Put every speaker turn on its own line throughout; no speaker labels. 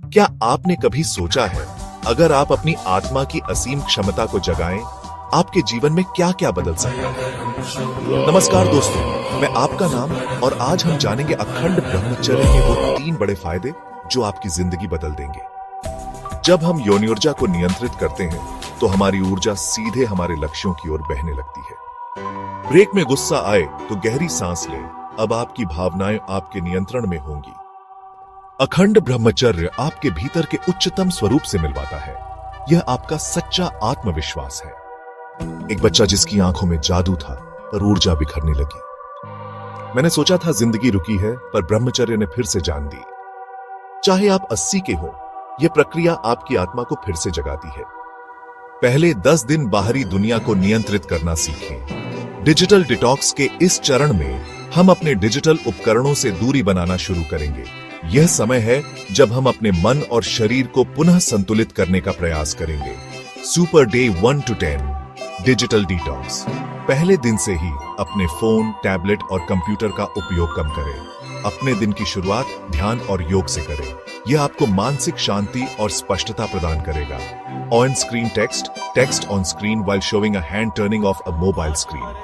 क्या आपने कभी सोचा है, अगर आप अपनी आत्मा की असीम क्षमता को जगाएं, आपके जीवन में क्या क्या बदल सकता है? नमस्कार दोस्तों, मैं आपका नाम और आज हम जानेंगे अखंड ब्रह्मचर्य के वो 3 बड़े फायदे जो आपकी जिंदगी बदल देंगे। जब हम यौन ऊर्जा को नियंत्रित करते हैं, तो हमारी ऊर्जा सीधे हमारे लक्ष्यों की ओर बहने लगती है। ब्रेक में गुस्सा आए तो गहरी सांस लें, अब आपकी भावनाएं आपके नियंत्रण में होंगी। अखंड ब्रह्मचर्य आपके भीतर के उच्चतम स्वरूप से मिलवाता है। यह आपका सच्चा आत्मविश्वास है। एक बच्चा जिसकी आंखों में जादू था, पर ऊर्जा बिखरने लगी। मैंने सोचा था जिंदगी रुकी है, पर ब्रह्मचर्य ने फिर से जान दी। चाहे आप 80 के हो, यह प्रक्रिया आपकी आत्मा को फिर से जगाती है। पहले 10 दिन बाहरी दुनिया को नियंत्रित करना सीखें। डिजिटल डिटॉक्स के इस चरण में हम अपने डिजिटल उपकरणों से दूरी बनाना शुरू करेंगे। यह समय है जब हम अपने मन और शरीर को पुनः संतुलित करने का प्रयास करेंगे। Super day 1 to 10 digital detox. पहले दिन से ही अपने फोन, टैबलेट और कंप्यूटर का उपयोग कम करें। अपने दिन की शुरुआत ध्यान और योग से करें। यह आपको मानसिक शांति और स्पष्टता प्रदान करेगा। On screen text on screen while showing a hand turning of a mobile screen.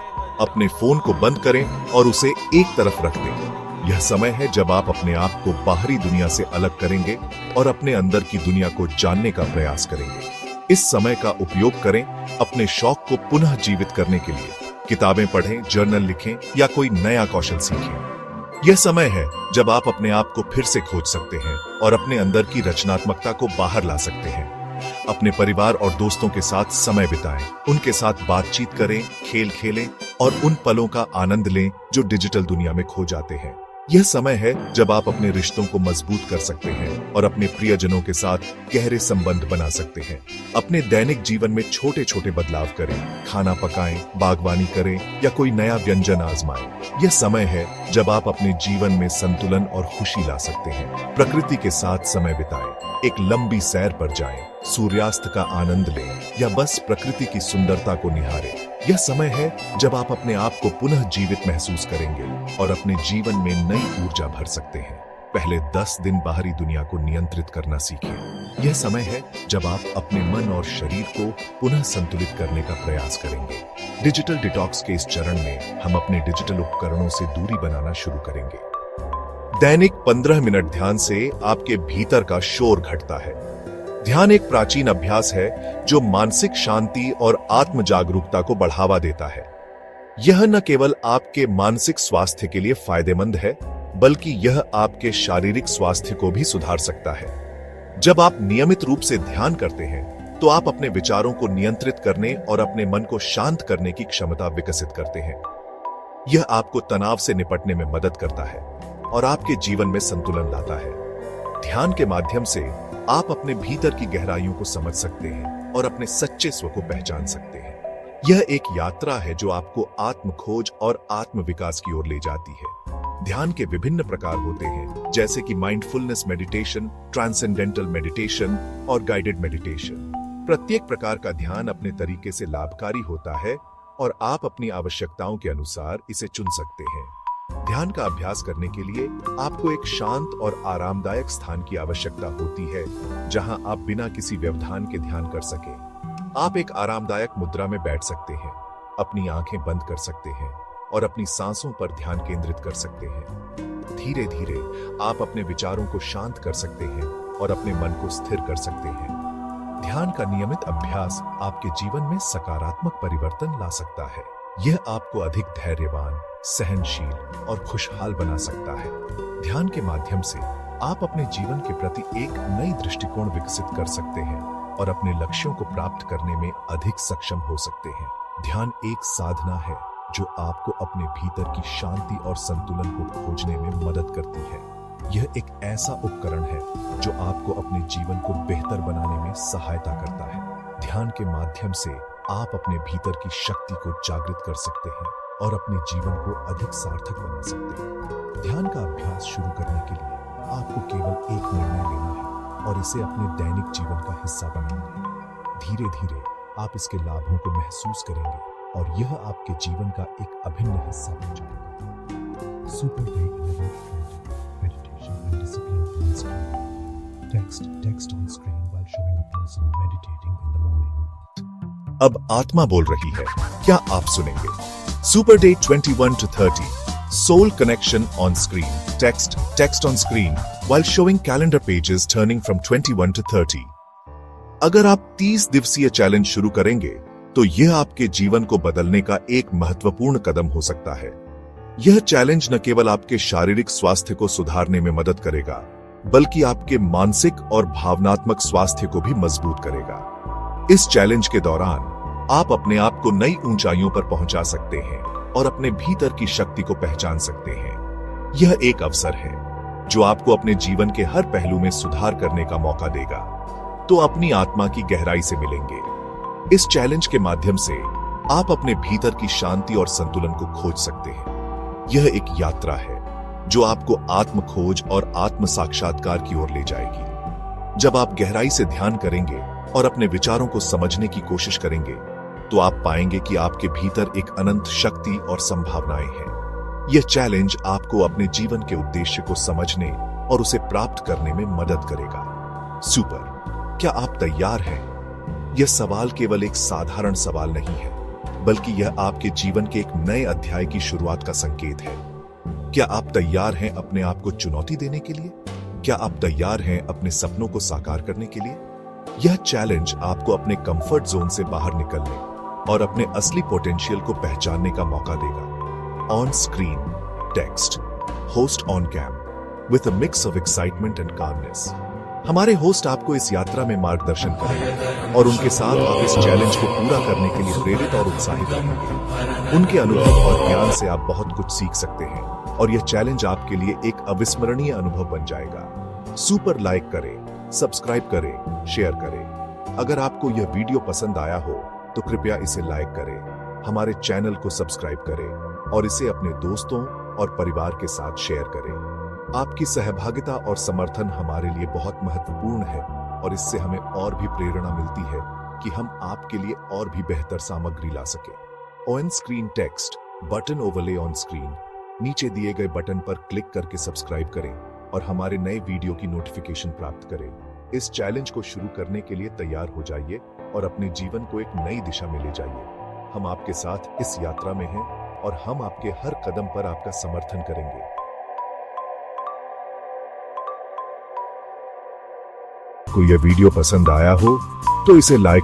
अपने फोन को बंद करें और उसे एक तरफ रख दें। यह समय है जब आप अपने आप को बाहरी दुनिया से अलग करेंगे और अपने अंदर की दुनिया को जानने का प्रयास करेंगे। इस समय का उपयोग करें अपने शौक को पुनः जीवित करने के लिए। किताबें पढ़ें, जर्नल लिखें या कोई नया कौशल सीखें। यह समय है जब आप अपने आप को फिर से खोज सकते हैं और अपने अंदर की रचनात्मकता को बाहर ला सकते हैं। अपने परिवार और दोस्तों के साथ समय बिताएं, उनके साथ बातचीत करें, खेल खेलें और उन पलों का आनंद लें जो डिजिटल दुनिया में खो जाते हैं। यह समय है जब आप अपने रिश्तों को मजबूत कर सकते हैं और अपने प्रियजनों के साथ गहरे संबंध बना सकते हैं। अपने दैनिक जीवन में छोटे छोटे बदलाव करें, खाना पकाएं, बागवानी करें या कोई नया व्यंजन आजमाएं। यह समय है जब आप अपने जीवन में संतुलन और खुशी ला सकते हैं। प्रकृति के साथ समय बिताएं, एक लंबी सैर पर जाएं, सूर्यास्त का आनंद लें या बस प्रकृति की सुंदरता को निहारें। यह समय है जब आप अपने आप को पुनः जीवित महसूस करेंगे और अपने जीवन में नई ऊर्जा भर सकते हैं। पहले 10 दिन बाहरी दुनिया को नियंत्रित करना सीखें। यह समय है जब आप अपने मन और शरीर को पुनः संतुलित करने का प्रयास करेंगे। डिजिटल डिटॉक्स के इस चरण में हम अपने डिजिटल उपकरणों से दूरी बनाना शुरू करेंगे। दैनिक 15 मिनट ध्यान से आपके भीतर का शोर घटता है। ध्यान एक प्राचीन अभ्यास है जो मानसिक शांति और आत्म जागरूकता को बढ़ावा देता है। यह न केवल आपके मानसिक स्वास्थ्य के लिए फायदेमंद है, बल्कि यह आपके शारीरिक स्वास्थ्य को भी सुधार सकता है। जब आप नियमित रूप से ध्यान करते हैं, तो आप अपने विचारों को नियंत्रित करने और अपने मन को शांत करने की क्षमता विकसित करते हैं। यह आपको तनाव से निपटने में मदद करता है और आपके जीवन में संतुलन लाता है। ध्यान के माध्यम से आप अपने भीतर की गहराइयों को समझ सकते हैं और अपने सच्चे स्व को पहचान सकते हैं। यह एक यात्रा है जो आपको आत्म खोज और आत्म विकास की ओर ले जाती है। ध्यान के विभिन्न प्रकार होते हैं, जैसे कि माइंडफुलनेस मेडिटेशन, ट्रांसेंडेंटल मेडिटेशन और गाइडेड मेडिटेशन। प्रत्येक प्रकार का ध्यान अपने तरीके से लाभकारी होता है और आप अपनी आवश्यकताओं के अनुसार इसे चुन सकते हैं। ध्यान का अभ्यास करने के लिए आपको एक शांत और आरामदायक स्थान की आवश्यकता होती है, जहां आप बिना किसी व्यवधान के ध्यान कर सकें। आप एक आरामदायक मुद्रा में बैठ सकते हैं, अपनी आंखें बंद कर सकते हैं और अपनी सांसों पर ध्यान केंद्रित कर सकते हैं। धीरे धीरे आप अपने विचारों को शांत कर सकते हैं और अपने मन को स्थिर कर सकते हैं। ध्यान का नियमित अभ्यास आपके जीवन में सकारात्मक परिवर्तन ला सकता है। यह आपको अधिक धैर्यवान, सहनशील और खुशहाल बना सकता है। ध्यान के माध्यम से आप अपने जीवन के प्रति एक नई दृष्टिकोण विकसित कर सकते हैं और अपने लक्ष्यों को प्राप्त करने में अधिक सक्षम हो सकते हैं। ध्यान एक साधना है जो आपको अपने भीतर की शांति और संतुलन को खोजने में मदद करती है। यह एक ऐसा उपकरण है जो आपको अपने जीवन को बेहतर बनाने में सहायता करता है। ध्यान के माध्यम से आप अपने भीतर की शक्ति को जागृत कर सकते हैं और अपने जीवन को अधिक सार्थक बना सकते हैं। ध्यान का अभ्यास शुरू करने के लिए आपको केवल एक निर्णय लेना है और इसे अपने दैनिक जीवन का हिस्सा बनाना है। धीरे धीरे आप इसके लाभों को महसूस करेंगे और यह आपके जीवन का एक अभिन्न हिस्सा बन जाएगा। Super day 11 meditation and discipline
text on screen while showing a person meditating in the morning.
अब आत्मा बोल रही है, क्या आप सुनेंगे? Super day 21 to 30 soul connection on screen, text on screen while showing calendar pages turning from 21 to 30. अगर आप 30 दिवसीय चैलेंज शुरू करेंगे तो यह आपके जीवन को बदलने का एक महत्वपूर्ण कदम हो सकता है। यह चैलेंज न केवल आपके शारीरिक स्वास्थ्य को सुधारने में मदद करेगा, बल्कि आपके मानसिक और भावनात्मक स्वास्थ्य को भी मजबूत करेगा। इस चैलेंज के दौरान आप अपने आप को नई ऊंचाइयों पर पहुंचा सकते हैं और अपने भीतर की शक्ति को पहचान सकते हैं। यह एक अवसर है जो आपको अपने जीवन के हर पहलू में सुधार करने का मौका देगा। तो अपनी आत्मा की गहराई से मिलेंगे। इस चैलेंज के माध्यम से आप अपने भीतर की शांति और संतुलन को खोज सकते हैं। यह एक यात्रा है जो आपको आत्म खोज और आत्म साक्षात्कार की ओर ले जाएगी। जब आप गहराई से ध्यान करेंगे और अपने विचारों को समझने की कोशिश करेंगे, तो आप पाएंगे कि आपके भीतर एक अनंत शक्ति और संभावनाएं हैं। यह चैलेंज आपको अपने जीवन के उद्देश्य को समझने और उसे प्राप्त करने में मदद करेगा। सुपर, क्या आप तैयार हैं? यह सवाल केवल एक साधारण सवाल नहीं है, बल्कि यह आपके जीवन के एक नए अध्याय की शुरुआत का संकेत है। क्या आप तैयार हैं अपने आप को चुनौती देने के लिए? क्या आप तैयार हैं अपने सपनों को साकार करने के लिए? यह चैलेंज आपको अपने कंफर्ट जोन से बाहर निकलने और अपने असली पोटेंशियल को पहचानने का मौका देगा। On screen text, host on cam with a mix of excitement and calmness. हमारे होस्ट आपको इस यात्रा में मार्गदर्शन करेंगे और उनके साथ आप इस चैलेंज को पूरा करने के लिए प्रेरित और उत्साहित रहेंगे। उनके अनुभव और ज्ञान से आप बहुत कुछ सीख सकते हैं और यह चैलेंज आपके लिए एक अविस्मरणीय अनुभव बन जाएगा। सुपर लाइक करें, सब्सक्राइब करें, शेयर करें। अगर आपको यह वीडियो पसंद आया हो तो कृपया इसे लाइक करें, हमारे चैनल को सब्सक्राइब करें और इसे अपने दोस्तों और परिवार के साथ शेयर करें। आपकी सहभागिता और समर्थन हमारे लिए बहुत महत्वपूर्ण है और इससे हमें और भी प्रेरणा मिलती है कि हम आपके लिए और भी बेहतर सामग्री ला सकें। On screen text button overlay on screen, नीचे दिए गए बटन पर क्लिक करके सब्सक्राइब करें और हमारे नए वीडियो की नोटिफिकेशन प्राप्त करें। इस चैलेंज को शुरू करने के लिए तैयार हो जाइए और अपने जीवन को एक नई दिशा में ले जाइए। हम आपके साथ इस यात्रा में हैं और हम आपके हर कदम पर आपका समर्थन करेंगे। को यह वीडियो पसंद आया हो तो इसे लाइक